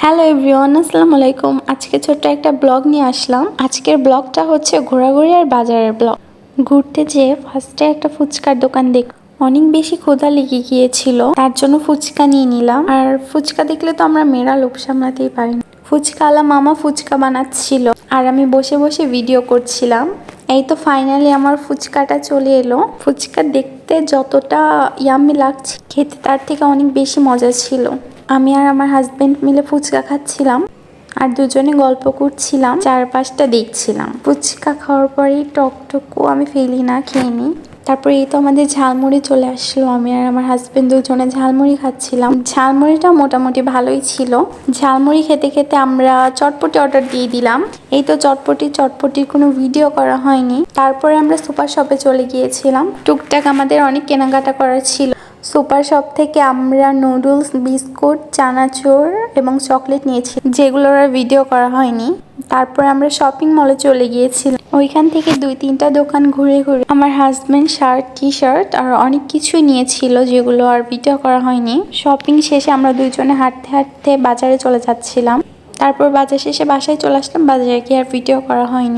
Hello everyone, আসসালামু আলাইকুম। আজকে ছোট্ট একটা ব্লগ নিয়ে আসলাম। আজকের ব্লগটা হচ্ছে ঘোরাঘুরি আর বাজারের ব্লগ। ঘুরতে যেয়ে ফার্স্টে একটা ফুচকার দোকান অনেক বেশি ক্ষুধা লেগে গিয়েছিল, তার জন্য ফুচকা নিয়ে নিলাম। আর ফুচকা দেখলে তো আমরা মেয়েরা লোভ সামলাতেই পারি না। ফুচকাওয়ালা মামা ফুচকা বানাচ্ছিল আর আমি বসে বসে ভিডিও করছিলাম। এই তো ফাইনালি আমার ফুচকাটা চলে এলো। ফুচকা দেখতে যতটা ইয়াম্মি লাগছে, খেতে তার থেকে অনেক বেশি মজা ছিল। আমি আর আমার হাজবেন্ড মিলে ফুচকা খাচ্ছিলাম আর দুজনে গল্প করছিলাম, চারপাশটা দেখছিলাম। ফুচকা খাওয়ার পরেই টকটকও আমি ফেলি না, খেয়ে নিই। তারপরে এই তো আমাদের ঝালমুড়ি চলে আসলো। আমি আর আমার হাজবেন্ড দুজনে ঝালমুড়ি খাচ্ছিলাম। ঝালমুড়িটা মোটামুটি ভালোই ছিল। ঝালমুড়ি খেতে খেতে আমরা চটপটি অর্ডার দিয়ে দিলাম। এই তো চটপটির কোনো ভিডিও করা হয়নি। তারপরে আমরা সুপার শপে চলে গিয়েছিলাম। টুকটাক আমাদের অনেক কেনাকাটা করার ছিল। সুপার শপ থেকে আমরা নুডলস, বিস্কুট, চানাচুর এবং চকলেট নিয়েছি, যেগুলোর আর ভিডিও করা হয়নি। তারপর আমরা শপিং মলে চলে গিয়েছিলাম। ওইখান থেকে 2-3টা দোকান ঘুরে ঘুরে আমার হাজবেন্ড শার্ট, টি শার্ট আর অনেক কিছুই নিয়েছিল, যেগুলো আর ভিডিও করা হয়নি। শপিং শেষে আমরা দুইজনে হাঁটতে হাঁটতে বাজারে চলে যাচ্ছিলাম। তারপর বাজার শেষে বাসায় চলে আসলাম। বাজারে গিয়ে আর ভিডিও করা হয়নি।